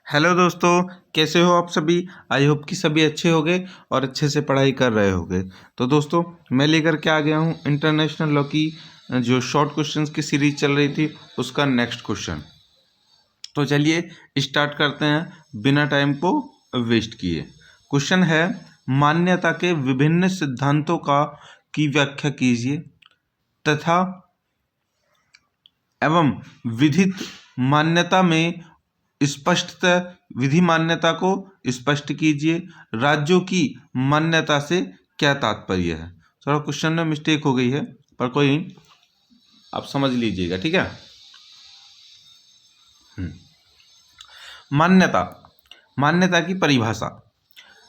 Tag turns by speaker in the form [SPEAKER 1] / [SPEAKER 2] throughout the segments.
[SPEAKER 1] Hello दोस्तों, कैसे हो आप सभी। आई होप कि सभी अच्छे होंगे और अच्छे से पढ़ाई कर रहे होंगे। तो दोस्तों, मैं लेकर के आ गया हूँ इंटरनेशनल लॉ की जो शॉर्ट क्वेश्चंस की सीरीज चल रही थी उसका नेक्स्ट क्वेश्चन। तो चलिए स्टार्ट करते हैं बिना टाइम को वेस्ट किए। क्वेश्चन है, मान्यता के विभिन्न सिद्धांतों की व्याख्या कीजिए तथा एवं विधित मान्यता में स्पष्टतः विधि मान्यता को स्पष्ट कीजिए। राज्यों की मान्यता से क्या तात्पर्य है। थोड़ा क्वेश्चन में मिस्टेक हो गई है पर कोई नहीं, आप समझ लीजिएगा, ठीक है। मान्यता मान्यता की परिभाषा।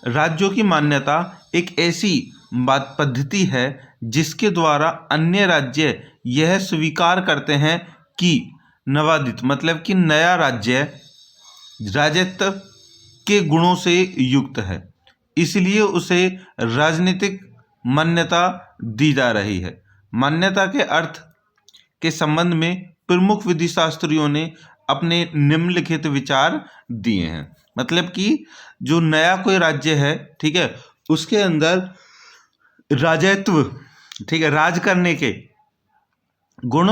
[SPEAKER 1] राज्यों की मान्यता एक ऐसी बात पद्धति है जिसके द्वारा अन्य राज्य यह स्वीकार करते हैं कि नवादित मतलब कि नया राज्य राजत्व के गुणों से युक्त है, इसलिए उसे राजनीतिक मान्यता दी जा रही है। मान्यता के अर्थ के संबंध में प्रमुख विधि शास्त्रियों ने अपने निम्नलिखित विचार दिए हैं। मतलब कि जो नया कोई राज्य है, ठीक है, उसके अंदर राजत्व, ठीक है, राज करने के गुण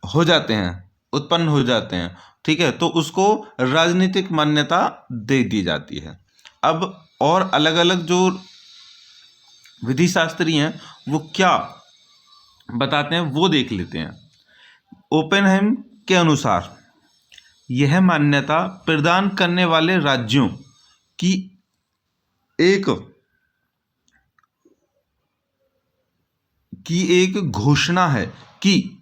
[SPEAKER 1] हो जाते हैं, उत्पन्न हो जाते हैं, ठीक है, तो उसको राजनीतिक मान्यता दे दी जाती है। अब और अलग अलग जो विधि शास्त्री हैं वो क्या बताते हैं वो देख लेते हैं। ओपेनहेम के अनुसार यह मान्यता प्रदान करने वाले राज्यों की एक घोषणा है कि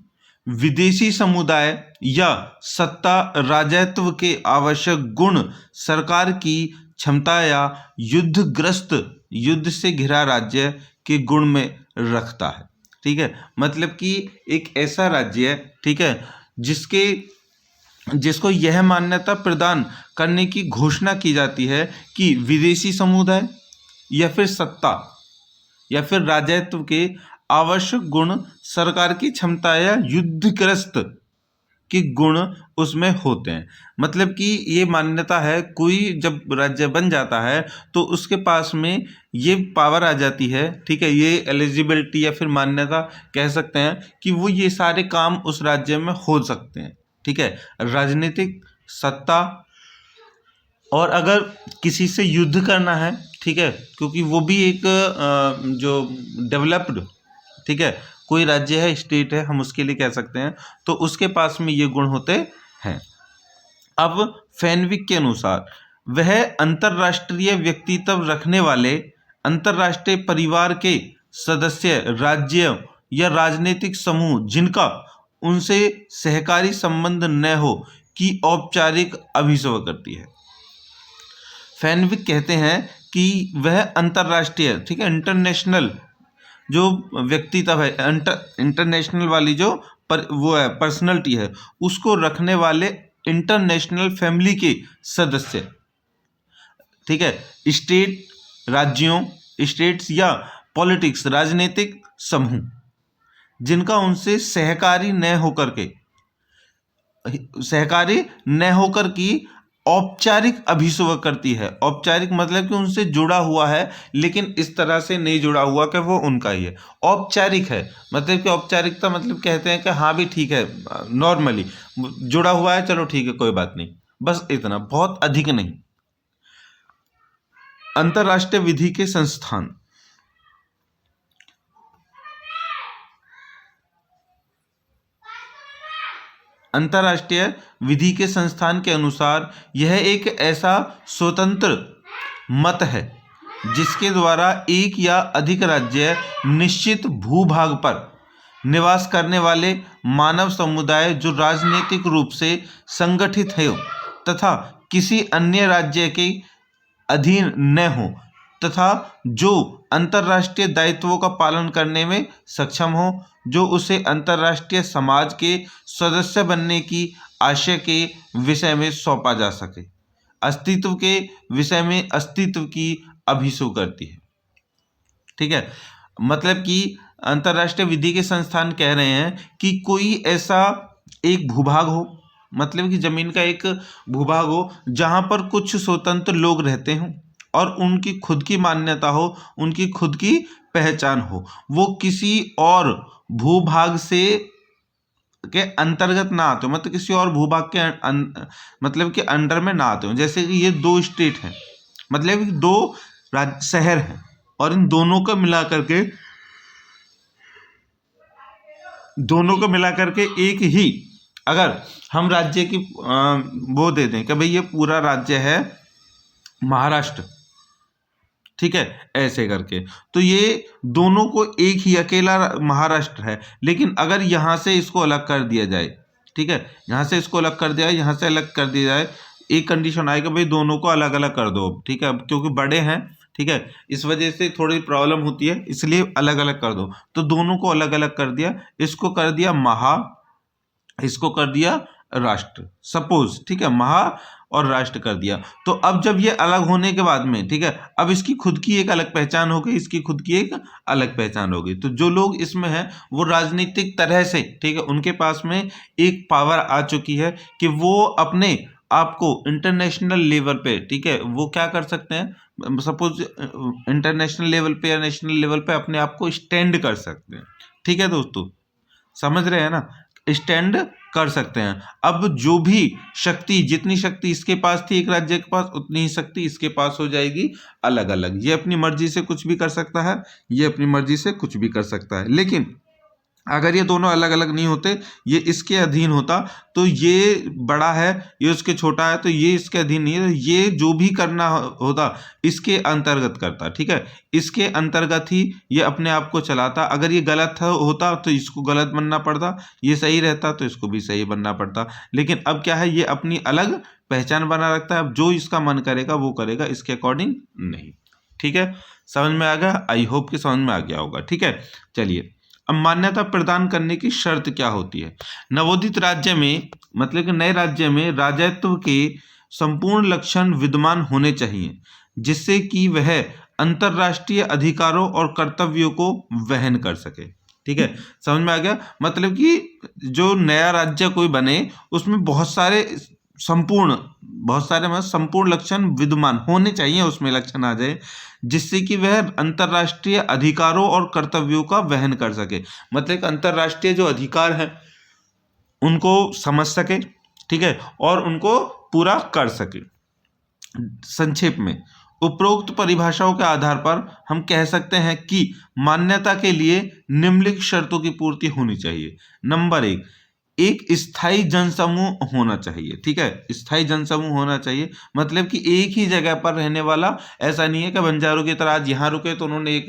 [SPEAKER 1] विदेशी समुदाय या सत्ता राजत्व के आवश्यक गुण सरकार की क्षमता या युद्ध से घिरा राज्य के गुण में रखता है, ठीक है। मतलब कि एक ऐसा राज्य है, ठीक है, जिसको यह मान्यता प्रदान करने की घोषणा की जाती है कि विदेशी समुदाय या फिर सत्ता या फिर राजत्व के आवश्यक गुण सरकार की क्षमता या युद्धग्रस्त के गुण उसमें होते हैं। मतलब कि ये मान्यता है, कोई जब राज्य बन जाता है तो उसके पास में ये पावर आ जाती है, ठीक है, ये एलिजिबिलिटी या फिर मान्यता कह सकते हैं कि वो ये सारे काम उस राज्य में हो सकते हैं, ठीक है। राजनीतिक सत्ता, और अगर किसी से युद्ध करना है, ठीक है, क्योंकि वो भी एक जो डेवलप्ड, ठीक है, कोई राज्य है, स्टेट है, हम उसके लिए कह सकते हैं, तो उसके पास में ये गुण होते हैं। अब फेनविक के अनुसार वह अंतर्राष्ट्रीय व्यक्तित्व रखने वाले अंतर्राष्ट्रीय परिवार के सदस्य राज्य या राजनीतिक समूह जिनका उनसे सहकारी संबंध न हो की औपचारिक अभिसव करती है। फेनविक कहते हैं कि वह अंतर्राष्ट्रीय, ठीक है, इंटरनेशनल जो व्यक्तित्व है, इंटरनेशनल वाली जो वो है पर्सनैलिटी है, उसको रखने वाले इंटरनेशनल फैमिली के सदस्य, ठीक है, स्टेट्स या पॉलिटिक्स राजनीतिक समूह जिनका उनसे सहकारी न होकर की औपचारिक अभिसव करती है। औपचारिक मतलब कि उनसे जुड़ा हुआ है लेकिन इस तरह से नहीं जुड़ा हुआ कि वो उनका ही है। औपचारिक है मतलब कि औपचारिकता मतलब कहते हैं कि हाँ भी ठीक है, नॉर्मली जुड़ा हुआ है, चलो ठीक है, कोई बात नहीं, बस इतना, बहुत अधिक नहीं। अंतर्राष्ट्रीय विधि के संस्थान। अंतर्राष्ट्रीय विधि के संस्थान के अनुसार यह एक ऐसा स्वतंत्र मत है जिसके द्वारा एक या अधिक राज्य निश्चित भूभाग पर निवास करने वाले मानव समुदाय जो राजनीतिक रूप से संगठित है तथा किसी अन्य राज्य के अधीन न हो तथा जो अंतर्राष्ट्रीय दायित्वों का पालन करने में सक्षम हो, जो उसे अंतर्राष्ट्रीय समाज के सदस्य बनने की आशय के विषय में सौंपा जा सके, अस्तित्व के विषय में अस्तित्व की अभिसू करती है, ठीक है। मतलब कि अंतर्राष्ट्रीय विधि के संस्थान कह रहे हैं कि कोई ऐसा एक भूभाग हो, मतलब कि जमीन का एक भूभाग हो जहां पर कुछ स्वतंत्र लोग रहते हों और उनकी खुद की मान्यता हो, उनकी खुद की पहचान हो, वो किसी और भूभाग से के अंतर्गत ना आते हो, मतलब किसी और भूभाग के मतलब के अंडर में ना आते हो। जैसे कि ये दो स्टेट हैं, मतलब कि दो शहर हैं और इन दोनों को मिला करके एक ही अगर हम राज्य की वो दे दें कि भाई ये पूरा राज्य है महाराष्ट्र, ठीक है, ऐसे करके, तो ये दोनों को एक ही अकेला महाराष्ट्र है। लेकिन अगर यहाँ से इसको अलग कर दिया जाए, ठीक है, यहाँ से इसको अलग कर दिया जाए, यहाँ से अलग कर दिया जाए, एक कंडीशन आएगा भाई दोनों को अलग अलग कर दो, ठीक है, क्योंकि बड़े हैं, ठीक है, इस वजह से थोड़ी प्रॉब्लम होती है, इसलिए अलग अलग कर दो। तो दोनों को अलग अलग कर दिया, इसको कर दिया इसको कर दिया राष्ट्र, सपोज, ठीक है, महा और राष्ट्र कर दिया। तो अब जब ये अलग होने के बाद में, ठीक है, अब इसकी खुद की एक अलग पहचान हो गई, इसकी खुद की एक अलग पहचान हो गई। तो जो लोग इसमें हैं वो राजनीतिक तरह से, ठीक है, उनके पास में एक पावर आ चुकी है कि वो अपने आपको इंटरनेशनल लेवल पे, ठीक है, वो क्या कर सकते हैं, सपोज इंटरनेशनल लेवल पे या नेशनल लेवल पे अपने आप को स्टैंड कर सकते हैं। ठीक है दोस्तों, समझ रहे हैं ना, स्टैंड कर सकते हैं। अब जो भी शक्ति, जितनी शक्ति इसके पास थी एक राज्य के पास, उतनी ही शक्ति इसके पास हो जाएगी अलग अलग। ये अपनी मर्जी से कुछ भी कर सकता है, ये अपनी मर्जी से कुछ भी कर सकता है। लेकिन अगर ये दोनों अलग अलग नहीं होते, ये इसके अधीन होता, तो ये बड़ा है, ये उसके छोटा है, तो ये इसके अधीन नहीं है, ये जो भी करना होता इसके अंतर्गत करता, ठीक है, इसके अंतर्गत ही ये अपने आप को चलाता। अगर ये गलत होता तो इसको गलत बनना पड़ता, ये सही रहता तो इसको भी सही बनना पड़ता। लेकिन अब क्या है, ये अपनी अलग पहचान बना रखता है, अब जो इसका मन करेगा वो करेगा, इसके अकॉर्डिंग नहीं। ठीक है, समझ में आ गया? आई होप कि समझ में आ गया होगा। ठीक है, चलिए, अब मान्यता प्रदान करने की शर्त क्या होती है। नवोदित राज्य में, मतलब कि नए राज्य में राजत्व के संपूर्ण लक्षण विद्यमान होने चाहिए, जिससे कि वह अंतरराष्ट्रीय अधिकारों और कर्तव्यों को वहन कर सके। ठीक है, समझ में आ गया? मतलब कि जो नया राज्य कोई बने उसमें बहुत सारे मतलब संपूर्ण लक्षण विद्यमान होने चाहिए, उसमें लक्षण आ जाए जिससे कि वह अंतरराष्ट्रीय अधिकारों और कर्तव्यों का वहन कर सके। मतलब अंतरराष्ट्रीय जो अधिकार हैं उनको समझ सके, ठीक है, और उनको पूरा कर सके। संक्षेप में उपरोक्त परिभाषाओं के आधार पर हम कह सकते हैं कि मान्यता के लिए निम्नलिखित शर्तों की पूर्ति होनी चाहिए। नंबर एक स्थायी जनसमूह होना चाहिए। ठीक है, स्थायी जनसमूह होना चाहिए, मतलब कि एक ही जगह पर रहने वाला। ऐसा नहीं है कि बंजारों की तरह आज यहाँ रुके तो उन्होंने एक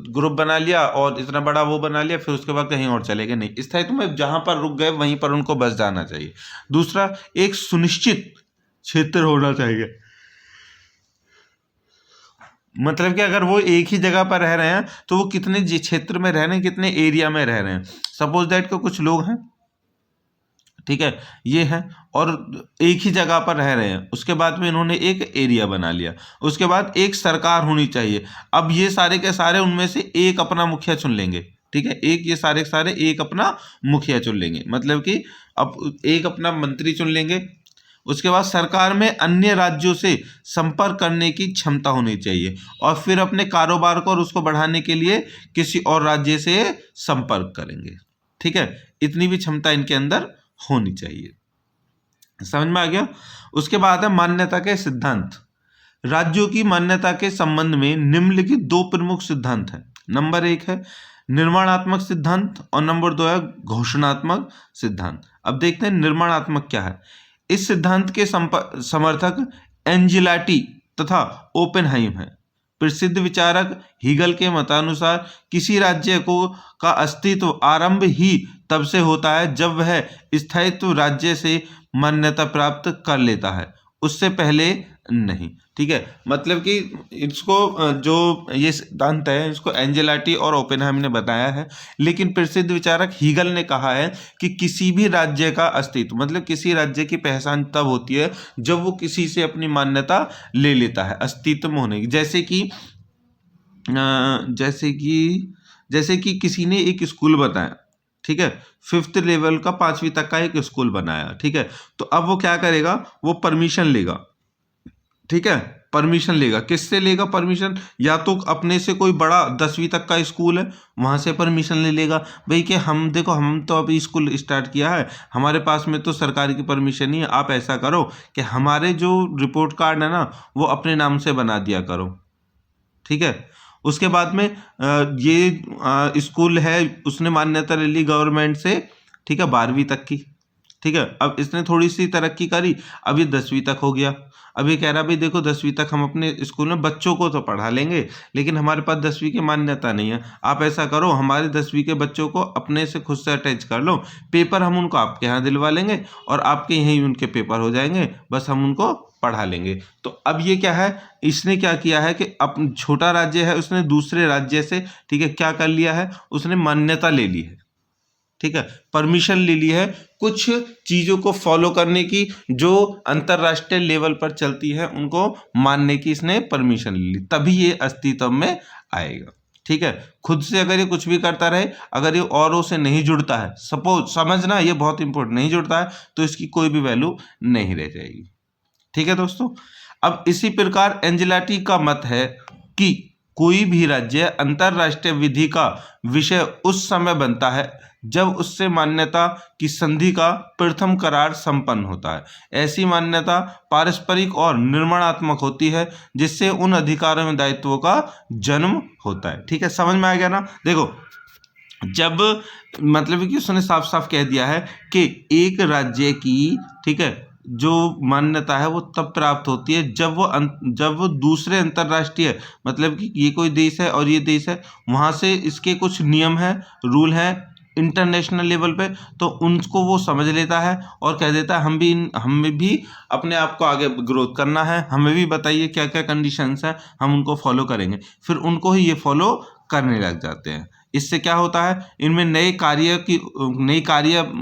[SPEAKER 1] ग्रुप बना लिया और इतना बड़ा वो बना लिया, फिर उसके बाद कहीं और चले गए। नहीं, स्थायी में जहाँ पर रुक गए वहीं पर उनको बस जाना चाहिए। दूसरा, एक सुनिश्चित क्षेत्र होना चाहिए, मतलब कि अगर वो एक ही जगह पर रह रहे हैं तो वो कितने क्षेत्र में रह रहे हैं, कितने एरिया में रह रहे हैं। सपोज दैट को कुछ लोग हैं, ठीक है, ये है और एक ही जगह पर रह रहे हैं, उसके बाद में इन्होंने एक एरिया बना लिया, उसके बाद एक सरकार होनी चाहिए। अब ये सारे के सारे उनमें से एक अपना मुखिया चुन लेंगे, ठीक है, एक ये सारे के सारे एक अपना मुखिया चुन लेंगे, मतलब कि अब एक अपना मंत्री चुन लेंगे। उसके बाद सरकार में अन्य राज्यों से संपर्क करने की क्षमता होनी चाहिए और फिर अपने कारोबार को और उसको बढ़ाने के लिए किसी और राज्य से संपर्क करेंगे। ठीक है, इतनी भी क्षमता इनके अंदर होनी चाहिए। समझ में आ गया? उसके बाद है मान्यता के सिद्धांत। राज्यों की मान्यता के संबंध में निम्नलिखित दो प्रमुख सिद्धांत हैं। नंबर एक है निर्माणात्मक सिद्धांत और नंबर दो है घोषणात्मक सिद्धांत। अब देखते हैं निर्माणात्मक क्या है। इस सिद्धांत के समर्थक एंजिलाटी तथा ओपेनहाइम है। प्रसिद्ध विचारक हीगल के मतानुसार किसी राज्य का अस्तित्व आरंभ ही तब से होता है जब वह स्थायित्व राज्य से मान्यता प्राप्त कर लेता है, उससे पहले नहीं। ठीक है, मतलब कि इसको जो ये सिद्धांत है इसको एंजेलाटी और ओपेनहाइम ने बताया है, लेकिन प्रसिद्ध विचारक हीगल ने कहा है कि किसी भी राज्य का अस्तित्व, मतलब किसी राज्य की पहचान तब होती है जब वो किसी से अपनी मान्यता ले लेता है, अस्तित्व में होने की। जैसे कि किसी ने एक स्कूल बताया, ठीक है, 5th लेवल का 5वीं तक का एक स्कूल बनाया, ठीक है। तो अब वो क्या करेगा, वो परमिशन लेगा, ठीक है, परमिशन लेगा। किससे लेगा परमिशन? या तो अपने से कोई बड़ा 10वीं तक का स्कूल है वहाँ से परमिशन ले लेगा, भाई कि हम देखो हम तो अभी स्कूल स्टार्ट किया है, हमारे पास में तो सरकार की परमिशन नहीं है, आप ऐसा करो कि हमारे जो रिपोर्ट कार्ड है ना वो अपने नाम से बना दिया करो, ठीक है। उसके बाद में ये स्कूल है उसने मान्यता ले ली गवर्नमेंट से, ठीक है, 12वीं तक की, ठीक है। अब इसने थोड़ी सी तरक्की करी, अब ये 10वीं तक हो गया। अब ये कह रहा भाई देखो 10वीं तक हम अपने स्कूल में बच्चों को तो पढ़ा लेंगे, लेकिन हमारे पास 10वीं की मान्यता नहीं है, आप ऐसा करो हमारे 10वीं के बच्चों को अपने से खुद से अटैच कर लो, पेपर हम उनको आपके यहाँ दिलवा लेंगे और आपके यहीं उनके पेपर हो जाएंगे, बस हम उनको पढ़ा लेंगे। तो अब ये क्या है, इसने क्या किया है कि अब छोटा राज्य है उसने दूसरे राज्य से, ठीक है, क्या कर लिया है, उसने मान्यता ले ली है, ठीक है, परमिशन ले ली है कुछ चीज़ों को फॉलो करने की जो अंतर्राष्ट्रीय लेवल पर चलती है, उनको मानने की इसने परमिशन ले ली, तभी ये अस्तित्व में आएगा, ठीक है। खुद से अगर ये कुछ भी करता रहे, अगर ये औरों से नहीं जुड़ता है, सपोज समझना ये बहुत इंपॉर्टेंट, नहीं जुड़ता है तो इसकी कोई भी वैल्यू नहीं रह जाएगी, ठीक है दोस्तों। अब इसी प्रकार एंजेलाटी का मत है कि कोई भी राज्य अंतरराष्ट्रीय विधि का विषय उस समय बनता है जब उससे मान्यता की संधि का प्रथम करार संपन्न होता है। ऐसी मान्यता पारस्परिक और निर्माणात्मक होती है जिससे उन अधिकारों में दायित्वों का जन्म होता है, ठीक है। समझ में आ गया ना? देखो जब मतलब कि उसने साफ साफ कह दिया है कि एक राज्य की, ठीक है, जो मान्यता है वो तब प्राप्त होती है जब वो दूसरे अंतर्राष्ट्रीय, मतलब कि ये कोई देश है और ये देश है, वहाँ से इसके कुछ नियम हैं, रूल हैं इंटरनेशनल लेवल पे, तो उनको वो समझ लेता है और कह देता है हमें भी अपने आप को आगे ग्रोथ करना है, हमें भी बताइए क्या क्या कंडीशंस हैं, हम उनको फॉलो करेंगे, फिर उनको ही ये फॉलो करने लग जाते हैं। इससे क्या होता है, इनमें नए कार्य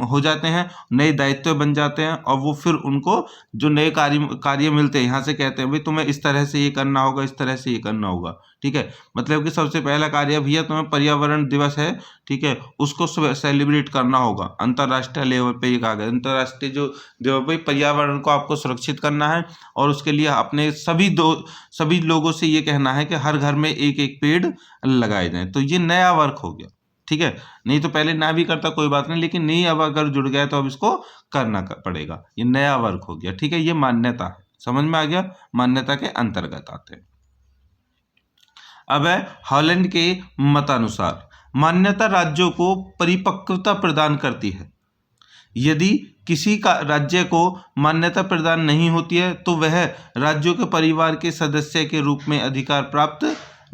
[SPEAKER 1] हो जाते हैं, नए दायित्व बन जाते हैं और वो फिर उनको जो नए कार्य मिलते हैं, यहाँ से कहते हैं भाई तुम्हें इस तरह से ये करना होगा, इस तरह से ये करना होगा, ठीक है। मतलब कि सबसे पहला कार्य भैया तुम्हें पर्यावरण दिवस है, ठीक है, उसको सेलिब्रेट करना होगा अंतर्राष्ट्रीय लेवल पे, ये कहा गया अंतर्राष्ट्रीय जो लेवल पे पर्यावरण को आपको सुरक्षित करना है और उसके लिए अपने सभी लोगों से ये कहना है कि हर घर में एक एक पेड़ लगाए जाएं। तो ये नया वर्क हो गया, ठीक है। नहीं तो पहले ना भी करता कोई बात नहीं, लेकिन नहीं अब अगर जुड़ गया तो अब इसको करना पड़ेगा, ये नया वर्क हो गया, ठीक है। ये मान्यता है, समझ में आ गया, मान्यता के अंतर्गत आते हैं। अब है हॉलैंड के मतानुसार मान्यता राज्यों को परिपक्वता प्रदान करती है। यदि किसी का राज्य को मान्यता प्रदान नहीं होती है तो वह राज्यों के परिवार के सदस्य के रूप में अधिकार प्राप्त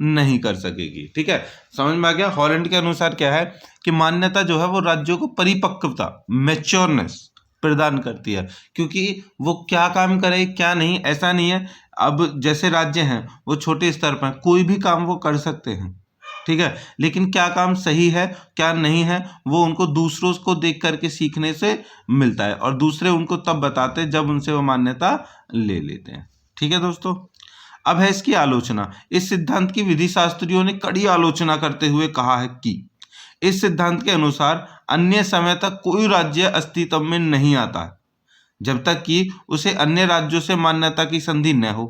[SPEAKER 1] नहीं कर सकेगी, ठीक है। समझ में आ गया। हॉलैंड के अनुसार क्या है कि मान्यता जो है वो राज्यों को परिपक्वता, मैच्योरनेस प्रदान करती है, क्योंकि वो क्या काम करे क्या नहीं ऐसा नहीं है। अब जैसे राज्य हैं वो छोटे स्तर पर कोई भी काम वो कर सकते हैं, ठीक है, लेकिन क्या काम सही है क्या नहीं है वो उनको दूसरों को देख करके सीखने से मिलता है और दूसरे उनको तब बताते हैं जब उनसे वो मान्यता ले लेते हैं, ठीक है दोस्तों। अब है इसकी आलोचना। इस सिद्धांत की विधि शास्त्रियों ने कड़ी आलोचना करते हुए कहा है कि इस सिद्धांत के अनुसार अन्य समय तक कोई राज्य अस्तित्व में नहीं आता है जब तक कि उसे अन्य राज्यों से मान्यता की संधि न हो।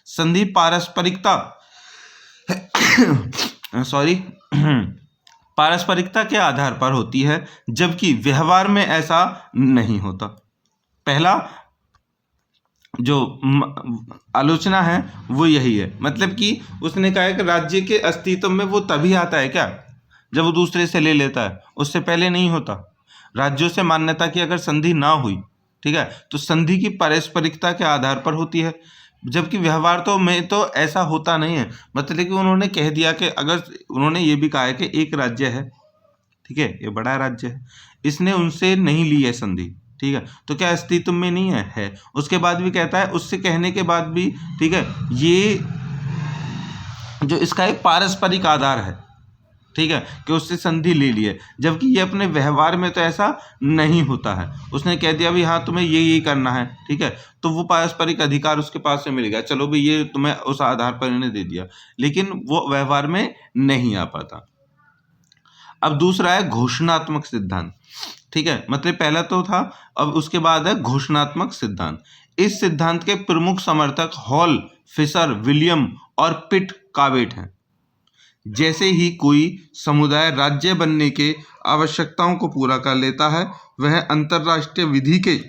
[SPEAKER 1] संधि पारस्परिकता पारस्परिकता के आधार पर होती है, जबकि व्यवहार में ऐसा नहीं होता। पहला जो आलोचना है वो यही है, मतलब कि उसने कहा है कि राज्य के अस्तित्व में वो तभी आता है क्या जब वो दूसरे से ले लेता है, उससे पहले नहीं होता। राज्यों से मान्यता की अगर संधि ना हुई, ठीक है, तो संधि की पारस्परिकता के आधार पर होती है, जबकि व्यवहार तो में तो ऐसा होता नहीं है। मतलब कि उन्होंने कह दिया कि अगर उन्होंने ये भी कहा है कि एक राज्य है, ठीक है, ये बड़ा राज्य है, इसने उनसे नहीं ली है संधि, ठीक है, तो क्या अस्तित्व में नहीं है। उसके बाद भी कहता है, उससे कहने के बाद भी, ठीक है, ये जो इसका एक पारस्परिक आधार है, ठीक है, कि उससे संधि ले ली है, जबकि ये अपने व्यवहार में तो ऐसा नहीं होता है। उसने कह दिया भी हाँ तुम्हें ये करना है, ठीक है, तो वो पारस्परिक अधिकार उसके पास से मिल गया, चलो भाई ये तुम्हें उस आधार पर इन्हें दे दिया, लेकिन वो व्यवहार में नहीं आ पाता। अब दूसरा है घोषणात्मक सिद्धांत। ठीक है, मतलब पहला तो था, अब उसके बाद है घोषणात्मक सिद्धांत। इस सिद्धांत के प्रमुख समर्थक हॉल, फिशर, विलियम और पिट कावेट हैं। जैसे ही कोई समुदाय राज्य बनने के आवश्यकताओं को पूरा कर लेता है, वह अंतरराष्ट्रीय विधि के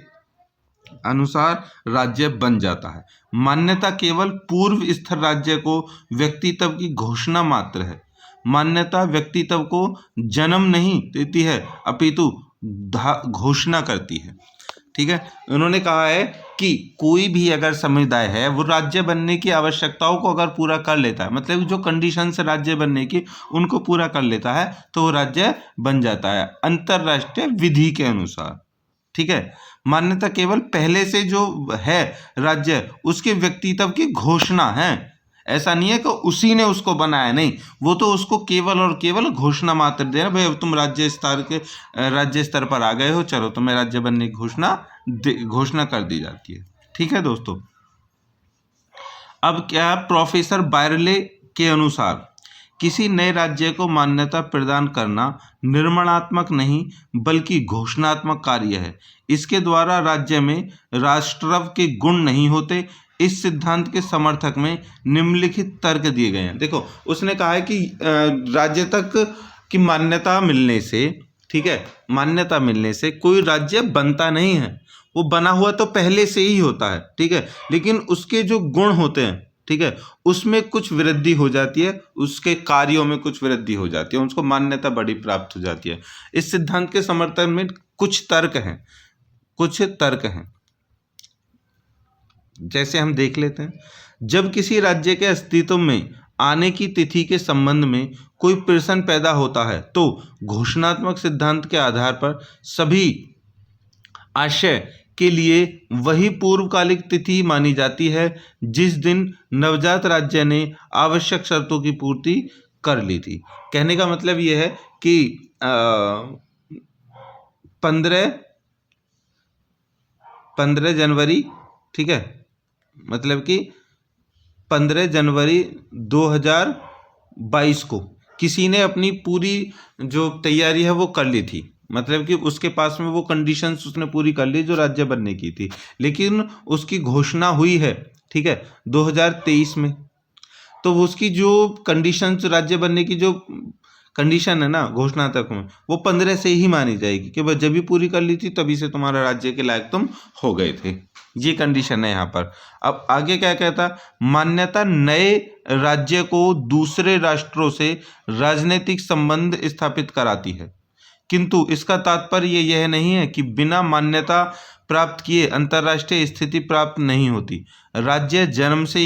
[SPEAKER 1] अनुसार राज्य बन जाता है। मान्यता केवल पूर्व स्थिर राज्य को व्यक्तित्व की घोषणा मात्र है। मान्यता व्यक्तित्व को जन्म नहीं देती है, अपितु घोषणा करती है। ठीक है, उन्होंने कहा है कि कोई भी अगर समुदाय है वो राज्य बनने की आवश्यकताओं को अगर पूरा कर लेता है, मतलब जो कंडीशंस राज्य बनने की उनको पूरा कर लेता है, तो वो राज्य बन जाता है अंतरराष्ट्रीय विधि के अनुसार। ठीक है, मान्यता केवल पहले से जो है राज्य उसके व्यक्तित्व की घोषणा है। ऐसा नहीं है कि उसी ने उसको बनाया, नहीं, वो तो उसको केवल और केवल घोषणा मात्र दे रहा, भाई तुम राज्य स्तर पर आ गए हो, चलो तुम्हें राज्य बनने की घोषणा कर दी जाती है। ठीक है दोस्तों, अब क्या प्रोफेसर बायरले के अनुसार किसी नए राज्य को मान्यता प्रदान करना निर्माणात्मक नहीं बल्कि घोषणात्मक कार्य है। इसके द्वारा राज्य में राष्ट्रव के गुण नहीं होते। इस सिद्धांत के समर्थक में निम्नलिखित तर्क दिए गए हैं। देखो, उसने कहा है कि राज्य तक की मान्यता मिलने से, ठीक है, मान्यता मिलने से कोई राज्य बनता नहीं है, वो बना हुआ तो पहले से ही होता है। ठीक है, लेकिन उसके जो गुण होते हैं, ठीक है, उसमें कुछ वृद्धि हो जाती है, उसके कार्यों में कुछ वृद्धि हो जाती है, उसको मान्यता बड़ी प्राप्त हो जाती है। इस सिद्धांत के समर्थन में कुछ तर्क हैं, जैसे हम देख लेते हैं। जब किसी राज्य के अस्तित्व में आने की तिथि के संबंध में कोई प्रश्न पैदा होता है, तो घोषणात्मक सिद्धांत के आधार पर सभी आशय के लिए वही पूर्वकालिक तिथि मानी जाती है जिस दिन नवजात राज्य ने आवश्यक शर्तों की पूर्ति कर ली थी। कहने का मतलब यह है कि 15 जनवरी, ठीक है, मतलब कि 15 जनवरी 2022 को किसी ने अपनी पूरी जो तैयारी है वो कर ली थी, मतलब कि उसके पास में वो कंडीशंस उसने पूरी कर ली जो राज्य बनने की थी, लेकिन उसकी घोषणा हुई है, ठीक है, 2023 में। तो उसकी जो कंडीशंस राज्य बनने की जो कंडीशन है ना घोषणा तक में, वो 15 से ही मानी जाएगी कि बस जब भी पूरी कर ली थी तभी से तुम्हारा राज्य के लायक तुम हो गए थे। ये कंडीशन है यहाँ पर। अब आगे क्या कहता, मान्यता नए राज्य को दूसरे राष्ट्रों से राजनीतिक संबंध स्थापित कराती है, किंतु इसका तात्पर्य यह नहीं है कि बिना मान्यता प्राप्त किए अंतर्राष्ट्रीय स्थिति प्राप्त नहीं होती। राज्य जन्म से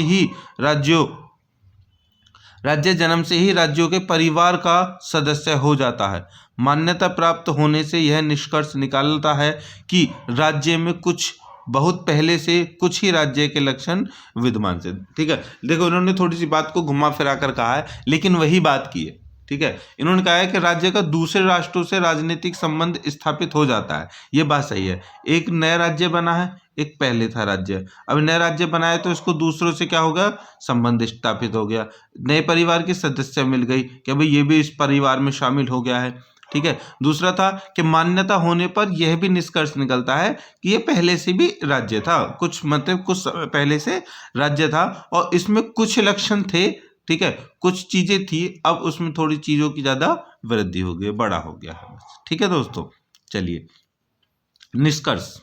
[SPEAKER 1] ही राज्यों के परिवार का सदस्य हो जाता है। मान्यता प्राप्त होने से यह निष्कर्ष निकालता है कि राज्य में कुछ बहुत पहले से कुछ ही राज्य के लक्षण विद्यमान से। ठीक है, देखो इन्होंने थोड़ी सी बात को घुमा फिरा कर कहा है, लेकिन वही बात की है। ठीक है, इन्होंने कहा है कि राज्य का दूसरे राष्ट्रों से राजनीतिक संबंध स्थापित हो जाता है, ये बात सही है। एक नया राज्य बना है, एक पहले था राज्य, अब नया राज्य बनाया तो इसको दूसरों से क्या होगा, संबंध स्थापित हो गया। नए परिवार के सदस्य मिल गई कि भाई ये भी इस परिवार में शामिल हो गया है। ठीक है, दूसरा था कि मान्यता होने पर यह भी निष्कर्ष निकलता है कि ये पहले से भी राज्य था, कुछ पहले से राज्य था और इसमें कुछ लक्षण थे, ठीक है, कुछ चीजें थी, अब उसमें थोड़ी चीजों की ज्यादा वृद्धि हो गई, बड़ा हो गया है। ठीक है दोस्तों, चलिए निष्कर्ष।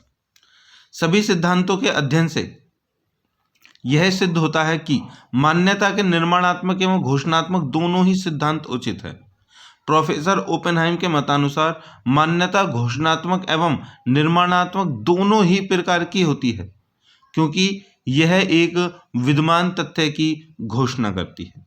[SPEAKER 1] सभी सिद्धांतों के अध्ययन से यह सिद्ध होता है कि मान्यता के निर्माणात्मक एवं घोषणात्मक दोनों ही सिद्धांत उचित है। प्रोफेसर ओपेनहाइम के मतानुसार मान्यता घोषणात्मक एवं निर्माणात्मक दोनों ही प्रकार की होती है, क्योंकि यह एक विद्यमान तथ्य की घोषणा करती है।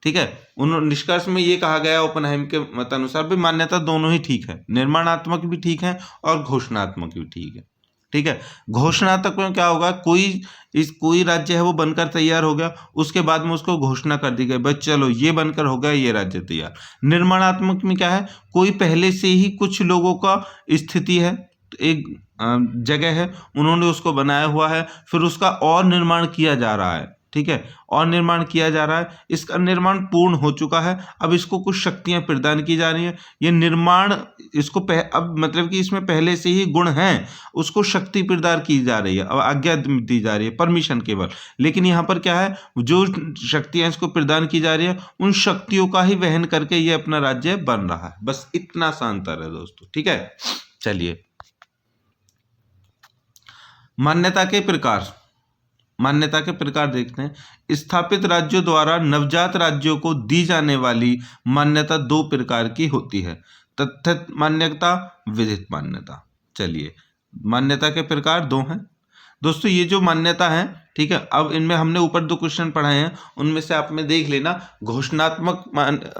[SPEAKER 1] ठीक है, उन निष्कर्ष में ये कहा गया ओपेनहाइम के मतानुसार भी मान्यता दोनों ही ठीक है, निर्माणात्मक भी ठीक है और घोषणात्मक भी ठीक है। ठीक है, घोषणात्मक में क्या होगा, कोई राज्य है वो बनकर तैयार हो गया, उसके बाद में उसको घोषणा कर दी गई, बस चलो ये बनकर हो गया ये राज्य तैयार। निर्माणात्मक में क्या है, कोई पहले से ही कुछ लोगों का स्थिति है, एक जगह है, उन्होंने उसको बनाया हुआ है, फिर उसका और निर्माण किया जा रहा है। ठीक है, और निर्माण किया जा रहा है। इसका निर्माण पूर्ण हो चुका है, अब इसको कुछ शक्तियां प्रदान की जा रही हैं। ये निर्माण इसको अब मतलब कि इसमें पहले से ही गुण हैं, उसको शक्ति प्रदान की जा रही है, अब आज्ञा दी जा रही है, परमिशन केवल। लेकिन यहाँ पर क्या है, जो शक्तियां इसको प्रदान की जा रही है उन शक्तियों का ही वहन करके ये अपना राज्य बन रहा है। बस इतना सा अंतर है दोस्तों, ठीक है। चलिए, मान्यता के प्रकार, मान्यता के प्रकार देखते हैं। स्थापित राज्यों द्वारा नवजात राज्यों को दी जाने वाली मान्यता दो प्रकार की होती है, तथ्य मान्यता, विधित मान्यता। चलिए, मान्यता के प्रकार दो हैं दोस्तों। ये जो मान्यता है, ठीक है, अब इनमें हमने ऊपर दो क्वेश्चन पढ़ाए हैं, उनमें से आप में देख लेना, घोषणात्मक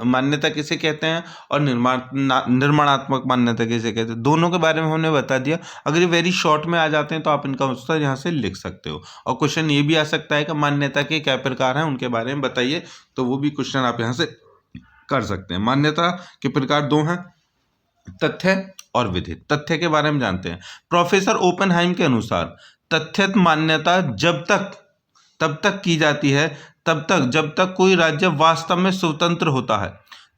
[SPEAKER 1] मान्यता किसे कहते हैं और निर्माणात्मक मान्यता किसे कहते हैं, दोनों के बारे में हमने बता दिया। अगर ये वेरी शॉर्ट में आ जाते हैं तो आप इनका उत्तर यहाँ से लिख सकते हो। और क्वेश्चन ये भी आ सकता है कि मान्यता के क्या प्रकार हैं, उनके बारे में बताइए, तो वो भी क्वेश्चन आप यहाँ से कर सकते हैं। मान्यता के प्रकार दो हैं, तथ्य और विधित। तथ्य के बारे में जानते हैं। प्रोफेसर ओपेनहाइम के अनुसार तथ्यत मान्यता तब तक की जाती है जब तक कोई राज्य वास्तव में स्वतंत्र होता है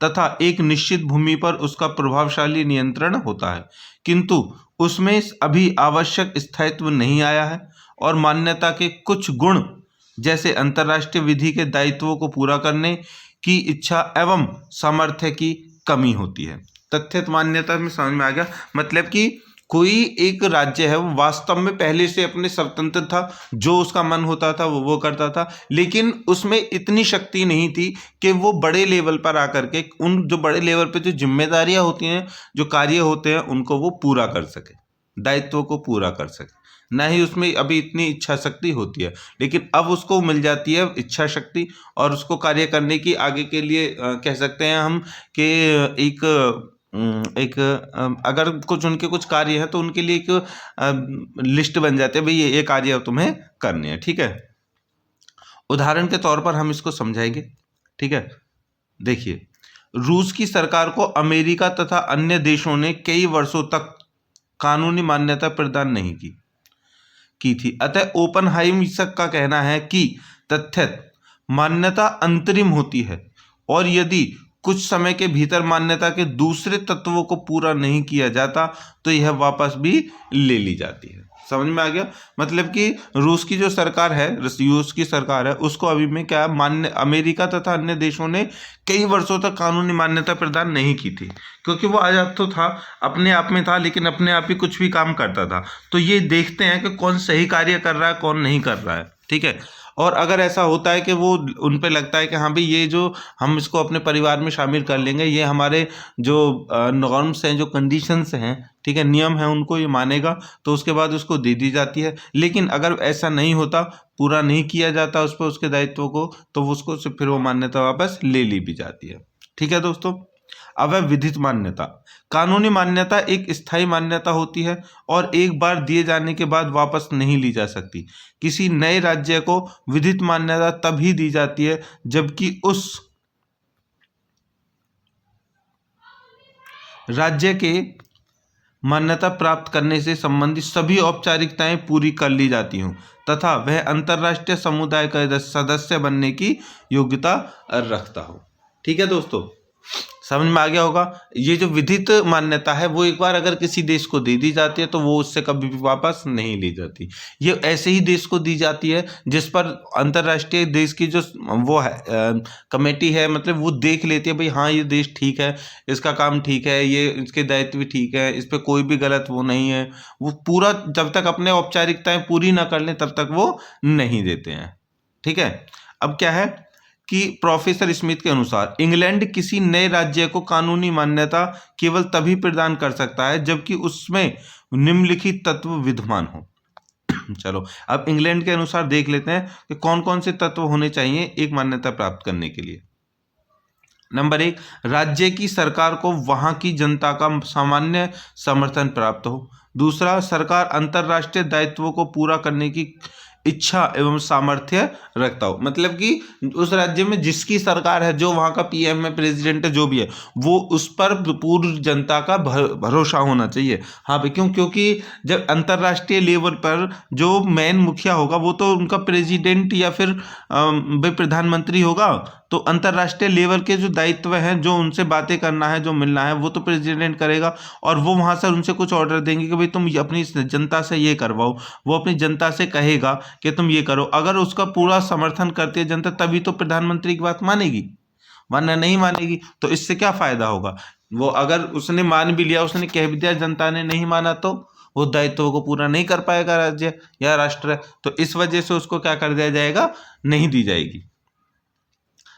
[SPEAKER 1] तथा एक निश्चित भूमि पर उसका प्रभावशाली नियंत्रण होता है, किंतु उसमें अभी आवश्यक स्थायित्व नहीं आया है और मान्यता के कुछ गुण जैसे अंतर्राष्ट्रीय विधि के दायित्वों को पूरा करने की इच्छा एवं सामर्थ्य की कमी होती है। तथ्यत मान्यता में समझ में आ गया, मतलब कि कोई एक राज्य है वो वास्तव में पहले से अपने स्वतंत्र था, जो उसका मन होता था वो करता था, लेकिन उसमें इतनी शक्ति नहीं थी कि वो बड़े लेवल पर आकर के उन जो बड़े लेवल पे जो जिम्मेदारियां होती हैं, जो कार्य होते हैं, उनको वो पूरा कर सके, दायित्वों को पूरा कर सके। ना ही उसमें अभी इतनी इच्छा शक्ति होती है, लेकिन अब उसको मिल जाती है इच्छा शक्ति, और उसको कार्य करने की आगे के लिए कह सकते हैं हम कि अगर कुछ उनके कुछ कार्य हैं तो उनके लिए एक लिस्ट बन जाती है, भाई ये कार्य तुम्हें करने हैं, ठीक है। उदाहरण के तौर पर हम इसको समझाएंगे, ठीक है। देखिए, रूस की सरकार को अमेरिका तथा अन्य देशों ने कई वर्षों तक कानूनी मान्यता प्रदान नहीं की थी। अतः ओपेनहाइम का कहना है कि तथ्यत मान्यता अंतरिम होती है और यदि कुछ समय के भीतर मान्यता के दूसरे तत्वों को पूरा नहीं किया जाता तो यह वापस भी ले ली जाती है। समझ में आ गया, मतलब कि रूस की जो सरकार है, रूस की सरकार है, उसको अभी में क्या अमेरिका तथा अन्य देशों ने कई वर्षों तक कानूनी मान्यता प्रदान नहीं की थी, क्योंकि वो आजाद तो था, अपने आप में था, लेकिन अपने आप ही कुछ भी काम करता था। तो ये देखते हैं कि कौन सही कार्य कर रहा है, कौन नहीं कर रहा है, ठीक है। और अगर ऐसा होता है कि वो उन पे लगता है कि हाँ भाई ये जो हम इसको अपने परिवार में शामिल कर लेंगे, ये हमारे जो नॉर्म्स हैं, जो कंडीशंस हैं, ठीक है, नियम हैं, उनको ये मानेगा, तो उसके बाद उसको दे दी जाती है। लेकिन अगर ऐसा नहीं होता, पूरा नहीं किया जाता उस पर उसके दायित्वों को, तो उसको फिर वो मान्यता वापस ले ली भी जाती है, ठीक है दोस्तों। अब है विधित मान्यता। कानूनी मान्यता एक स्थायी मान्यता होती है और एक बार दिए जाने के बाद वापस नहीं ली जा सकती। किसी नए राज्य को विधित मान्यता तभी दी जाती है जबकि उस राज्य के मान्यता प्राप्त करने से संबंधित सभी औपचारिकताएं पूरी कर ली जाती हों तथा वह अंतर्राष्ट्रीय समुदाय का सदस्य बनने की योग्यता रखता हो। ठीक है दोस्तों, समझ में आ गया होगा। ये जो विधित मान्यता है वो एक बार अगर किसी देश को दे दी जाती है तो वो उससे कभी भी वापस नहीं ली जाती। ये ऐसे ही देश को दी जाती है जिस पर अंतर्राष्ट्रीय देश की जो वो है कमेटी है, मतलब वो देख लेती है भाई हाँ ये देश ठीक है, इसका काम ठीक है, ये इसके दायित्व भी ठीक है, इस पर कोई भी गलत वो नहीं है। वो पूरा जब तक अपने औपचारिकताएं पूरी ना कर लें तब तक वो नहीं देते हैं। ठीक है, अब क्या है कि प्रोफेसर स्मिथ के अनुसार इंग्लैंड किसी नए राज्य को कानूनी मान्यता केवल तभी प्रदान कर सकता है जबकि उसमें निम्नलिखित तत्व विद्यमान हो। चलो अब इंग्लैंड के अनुसार देख लेते हैं कि कौन कौन से तत्व होने चाहिए एक मान्यता प्राप्त करने के लिए। नंबर 1, राज्य की सरकार को वहां की जनता का सामान्य समर्थन प्राप्त हो। दूसरा, सरकार अंतर्राष्ट्रीय दायित्वों को पूरा करने की इच्छा एवं सामर्थ्य रखता हो, मतलब कि उस राज्य में जिसकी सरकार है, जो वहाँ का पीएम है, प्रेसिडेंट है, जो भी है, वो उस पर पूर्ण जनता का भरोसा होना चाहिए। हाँ भाई, क्यों? क्योंकि जब अंतर्राष्ट्रीय लेवल पर जो मेन मुखिया होगा वो तो उनका प्रेसिडेंट या फिर भाई प्रधानमंत्री होगा, तो अंतर्राष्ट्रीय लेवल के जो दायित्व हैं, जो उनसे बातें करना है, जो मिलना है, वो तो प्रेसिडेंट करेगा, और वो वहाँ से उनसे कुछ ऑर्डर देंगे कि भाई तुम अपनी जनता से ये करवाओ, वो अपनी जनता से कहेगा कि तुम ये करो। अगर उसका पूरा समर्थन करती है जनता, तभी तो प्रधानमंत्री की बात मानेगी, वरना नहीं मानेगी। तो इससे क्या फायदा होगा? वो अगर उसने मान भी लिया, उसने कह भी दिया, जनता ने नहीं माना, तो वो दायित्व को पूरा नहीं कर पाएगा राज्य या राष्ट्र। तो इस वजह से उसको क्या कर दिया जाएगा? नहीं दी जाएगी।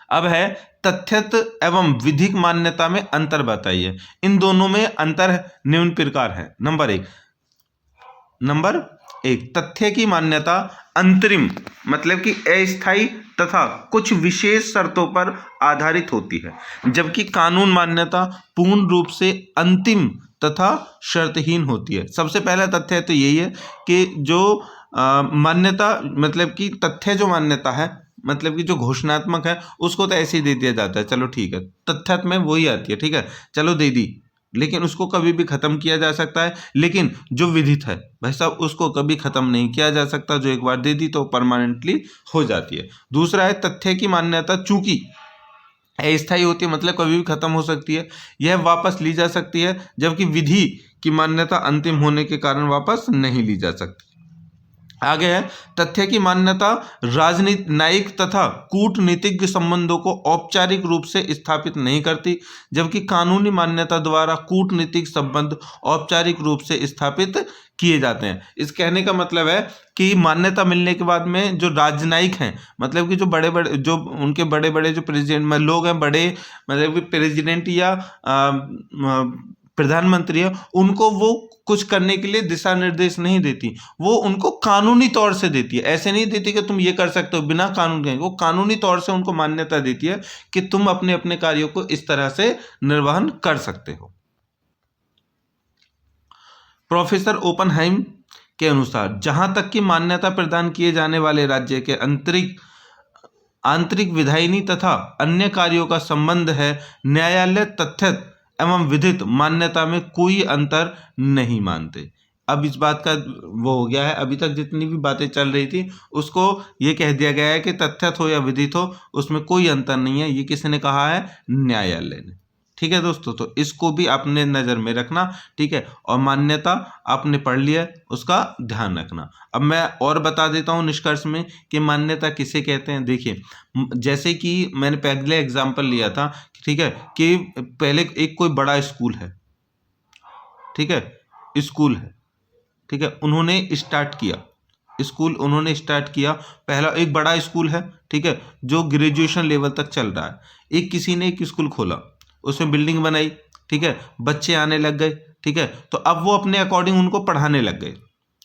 [SPEAKER 1] अब है तथ्यत एवं विधिक मान्यता में अंतर बताइए। इन दोनों में अंतर निम्न प्रकार है। नंबर एक, तथ्य की मान्यता अंतरिम, मतलब कि अस्थायी तथा कुछ विशेष शर्तों पर आधारित होती है, जबकि कानून मान्यता पूर्ण रूप से अंतिम तथा शर्तहीन होती है। सबसे पहला तथ्य तो यही है कि जो मान्यता, मतलब कि तथ्य जो मान्यता है, मतलब कि जो घोषणात्मक है, उसको तो ऐसे ही दे दिया जाता है, चलो ठीक है, तथ्यत में वही आती है, ठीक है, चलो दे दी, लेकिन उसको कभी भी खत्म किया जा सकता है। लेकिन जो विधित है भाई साहब, उसको कभी खत्म नहीं किया जा सकता, जो एक बार दे दी तो परमानेंटली हो जाती है। दूसरा है तथ्य की मान्यता चूंकि अस्थायी होती है, मतलब कभी भी खत्म हो सकती है, यह वापस ली जा सकती है, जबकि विधि की मान्यता अंतिम होने के कारण वापस नहीं ली जा सकती। आगे है तथ्य की मान्यता राजनीतिक, न्यायिक तथा कूटनीतिक संबंधों को औपचारिक रूप से स्थापित नहीं करती, जबकि कानूनी मान्यता द्वारा कूटनीतिक संबंध औपचारिक रूप से स्थापित किए जाते हैं। इस कहने का मतलब है कि मान्यता मिलने के बाद में जो राजनयिक हैं, मतलब कि जो बड़े बड़े, जो उनके बड़े बड़े जो प्रेसिडेंट लोग हैं, बड़े मतलब कि प्रेसिडेंट या प्रधानमंत्री है, उनको वो कुछ करने के लिए दिशा निर्देश नहीं देती, वो उनको कानूनी तौर से देती है। ऐसे नहीं देती कि तुम ये कर सकते हो बिना कानून के, वो कानूनी तौर से उनको मान्यता देती है कि तुम अपने अपने कार्यों को इस तरह से निर्वहन कर सकते हो। प्रोफेसर ओपनहाइम के अनुसार जहां तक कि मान्यता प्रदान किए जाने वाले राज्य के आंतरिक विधायिनी तथा अन्य कार्यों का संबंध है, न्यायालय तथ्यत एवं विधित मान्यता में कोई अंतर नहीं मानते। अब इस बात का वो हो गया है, अभी तक जितनी भी बातें चल रही थी उसको ये कह दिया गया है कि तथ्यत हो या विधित हो, उसमें कोई अंतर नहीं है। ये किसने कहा है? न्यायालय ने। ठीक है दोस्तों, तो इसको भी आपने नज़र में रखना, ठीक है। और मान्यता आपने पढ़ लिया, उसका ध्यान रखना। अब मैं और बता देता हूँ निष्कर्ष में कि मान्यता किसे कहते हैं। देखिए, जैसे कि मैंने पहले एग्जाम्पल लिया था, ठीक है, कि पहले एक कोई बड़ा स्कूल है, ठीक है, स्कूल है, ठीक है, उन्होंने स्टार्ट किया स्कूल, उन्होंने स्टार्ट किया, पहला एक बड़ा स्कूल है, ठीक है, जो ग्रेजुएशन लेवल तक चल रहा है। एक किसी ने एक स्कूल खोला, उसमें बिल्डिंग बनाई, ठीक है, बच्चे आने लग गए, ठीक है, तो अब वो अपने अकॉर्डिंग उनको पढ़ाने लग गए।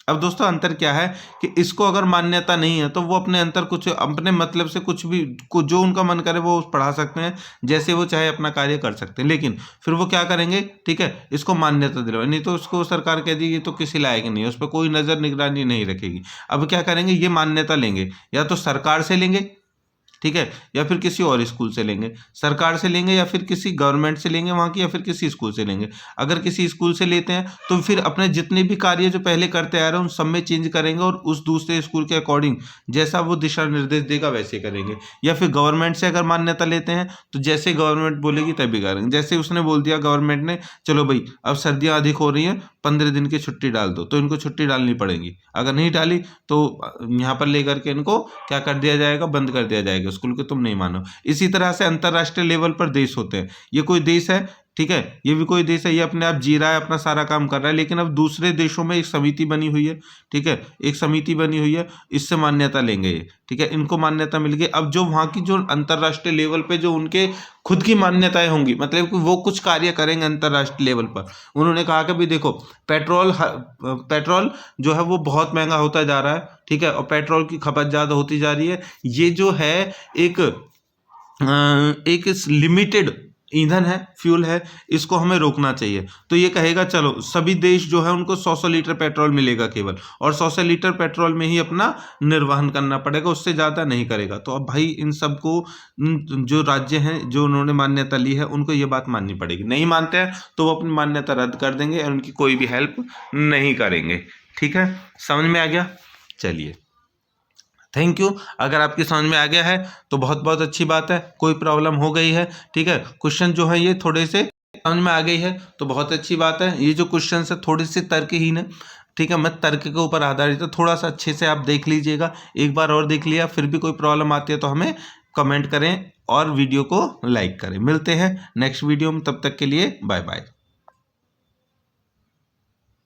[SPEAKER 1] अब दोस्तों अंतर क्या है कि इसको अगर मान्यता नहीं है तो वो अपने अंतर कुछ अपने मतलब से कुछ भी जो उनका मन करे वो पढ़ा सकते हैं, जैसे वो चाहे अपना कार्य कर सकते हैं। लेकिन फिर वो क्या करेंगे, ठीक है, इसको मान्यता दिलवाए, नहीं तो उसको सरकार कह देगी तो किसी लायक नहीं है, उस पर कोई नज़र निगरानी नहीं रखेगी। अब क्या करेंगे, ये मान्यता लेंगे या तो सरकार से लेंगे, ठीक है, या फिर किसी और स्कूल से लेंगे, सरकार से लेंगे या फिर किसी गवर्नमेंट से लेंगे वहाँ की, या फिर किसी स्कूल से लेंगे। अगर किसी स्कूल से लेते हैं तो फिर अपने जितने भी कार्य जो पहले करते आ रहे हैं उन सब में चेंज करेंगे और उस दूसरे स्कूल के अकॉर्डिंग जैसा वो दिशा निर्देश देगा वैसे करेंगे। या फिर गवर्नमेंट से अगर मान्यता लेते हैं तो जैसे गवर्नमेंट बोलेगी तभी करेंगे। जैसे उसने बोल दिया गवर्नमेंट ने, चलो भाई अब सर्दियाँ अधिक हो रही हैं, 15 दिन की छुट्टी डाल दो, तो इनको छुट्टी डालनी पड़ेगी। अगर नहीं डाली तो यहाँ पर लेकर के इनको क्या कर दिया जाएगा, बंद कर दिया जाएगा स्कूल के, तुम नहीं मानो। इसी तरह से अंतर्राष्ट्रीय लेवल पर देश होते हैं। ये कोई देश है, ठीक है, ये भी कोई देश है, ये अपने आप जी रहा है, अपना सारा काम कर रहा है, लेकिन अब दूसरे देशों में एक समिति बनी हुई है, ठीक है, एक समिति बनी हुई है, इससे मान्यता लेंगे ये, ठीक है, इनको मान्यता मिल गई। अब जो वहाँ की जो अंतर्राष्ट्रीय लेवल पे जो उनके खुद की मान्यताएं होंगी, मतलब कि वो कुछ कार्य करेंगे अंतर्राष्ट्रीय लेवल पर। उन्होंने कहा कि भाई देखो, पेट्रोल जो है वो बहुत महंगा होता जा रहा है, ठीक है, और पेट्रोल की खपत ज़्यादा होती जा रही है। ये जो है एक लिमिटेड ईंधन है, फ्यूल है, इसको हमें रोकना चाहिए। तो ये कहेगा चलो सभी देश जो है उनको 100-100 लीटर पेट्रोल मिलेगा केवल, और 100 लीटर पेट्रोल में ही अपना निर्वहन करना पड़ेगा, उससे ज़्यादा नहीं करेगा। तो अब भाई इन सबको जो राज्य हैं जो उन्होंने मान्यता ली है उनको ये बात माननी पड़ेगी। नहीं मानते हैं तो वो अपनी मान्यता रद्द कर देंगे और उनकी कोई भी हेल्प नहीं करेंगे। ठीक है, समझ में आ गया? चलिए, थैंक यू। अगर आपकी समझ में आ गया है तो बहुत बहुत अच्छी बात है। कोई प्रॉब्लम हो गई है, ठीक है, क्वेश्चन जो है ये थोड़े से समझ में आ गई है तो बहुत अच्छी बात है। ये जो क्वेश्चन है थोड़े से तर्कहीन है, ठीक है, मैं तर्क के ऊपर आधारित है, थोड़ा सा अच्छे से आप देख लीजिएगा। एक बार और देख लिया, फिर भी कोई प्रॉब्लम आती है तो हमें कमेंट करें और वीडियो को लाइक करें। मिलते हैं नेक्स्ट वीडियो में, तब तक के लिए बाय बाय।